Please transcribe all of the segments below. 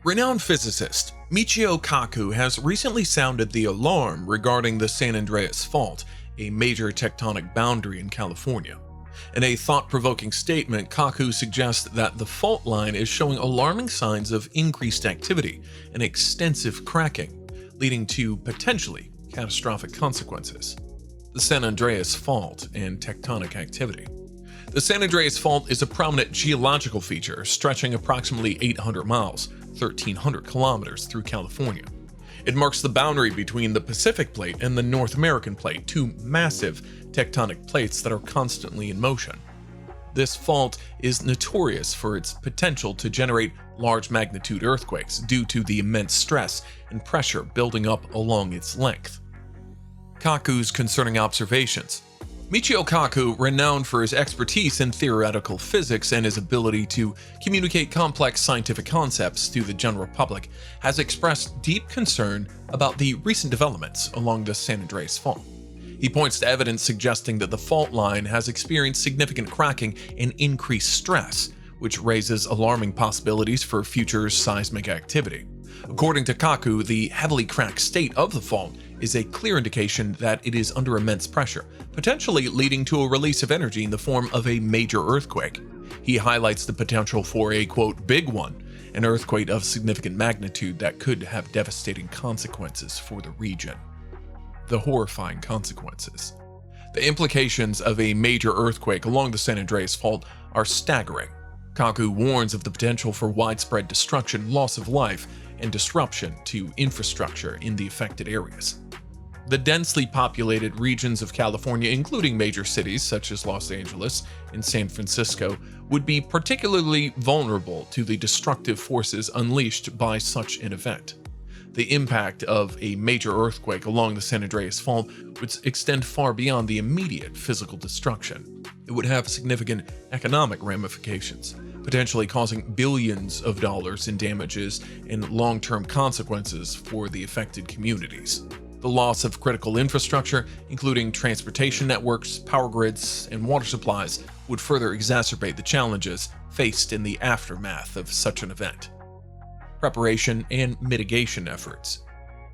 Renowned physicist Michio Kaku has recently sounded the alarm regarding the San Andreas Fault, a major tectonic boundary in California. In a thought-provoking statement, Kaku suggests that the fault line is showing alarming signs of increased activity and extensive cracking, leading to potentially catastrophic consequences. The San Andreas Fault and tectonic activity. The San Andreas Fault is a prominent geological feature stretching approximately 800 miles, 1,300 kilometers through California. It marks the boundary between the Pacific Plate and the North American Plate, two massive tectonic plates that are constantly in motion. This fault is notorious for its potential to generate large magnitude earthquakes due to the immense stress and pressure building up along its length. Kaku's concerning observations. Michio Kaku, renowned for his expertise in theoretical physics and his ability to communicate complex scientific concepts to the general public, has expressed deep concern about the recent developments along the San Andreas Fault. He points to evidence suggesting that the fault line has experienced significant cracking and increased stress, which raises alarming possibilities for future seismic activity. According to Kaku, the heavily cracked state of the fault is a clear indication that it is under immense pressure, potentially leading to a release of energy in the form of a major earthquake. He highlights the potential for a, quote, big one, an earthquake of significant magnitude that could have devastating consequences for the region. The horrifying consequences. The implications of a major earthquake along the San Andreas Fault are staggering. Kaku warns of the potential for widespread destruction, loss of life, and disruption to infrastructure in the affected areas. The densely populated regions of California, including major cities such as Los Angeles and San Francisco, would be particularly vulnerable to the destructive forces unleashed by such an event. The impact of a major earthquake along the San Andreas Fault would extend far beyond the immediate physical destruction. It would have significant economic ramifications, potentially causing billions of dollars in damages and long-term consequences for the affected communities. The loss of critical infrastructure, including transportation networks, power grids, and water supplies, would further exacerbate the challenges faced in the aftermath of such an event. Preparation and mitigation efforts.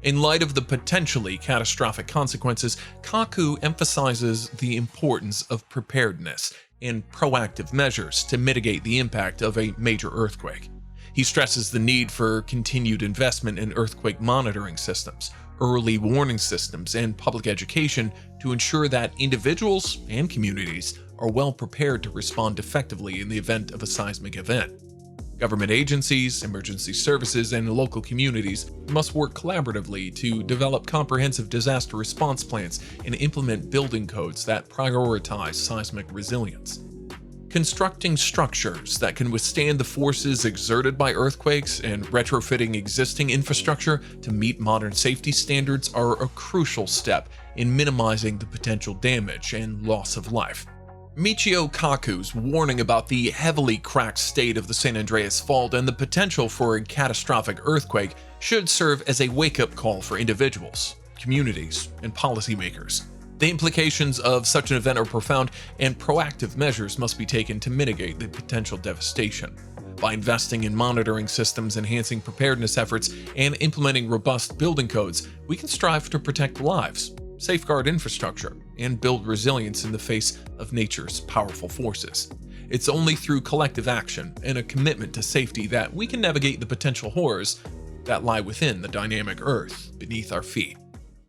In light of the potentially catastrophic consequences, Kaku emphasizes the importance of preparedness and proactive measures to mitigate the impact of a major earthquake. He stresses the need for continued investment in earthquake monitoring systems, early warning systems, and public education to ensure that individuals and communities are well prepared to respond effectively in the event of a seismic event. Government agencies, emergency services, and local communities must work collaboratively to develop comprehensive disaster response plans and implement building codes that prioritize seismic resilience. Constructing structures that can withstand the forces exerted by earthquakes and retrofitting existing infrastructure to meet modern safety standards are a crucial step in minimizing the potential damage and loss of life. Michio Kaku's warning about the heavily cracked state of the San Andreas Fault and the potential for a catastrophic earthquake should serve as a wake-up call for individuals, communities, and policymakers. The implications of such an event are profound, and proactive measures must be taken to mitigate the potential devastation. By investing in monitoring systems, enhancing preparedness efforts, and implementing robust building codes, we can strive to protect lives, safeguard infrastructure, and build resilience in the face of nature's powerful forces. It's only through collective action and a commitment to safety that we can navigate the potential horrors that lie within the dynamic earth beneath our feet.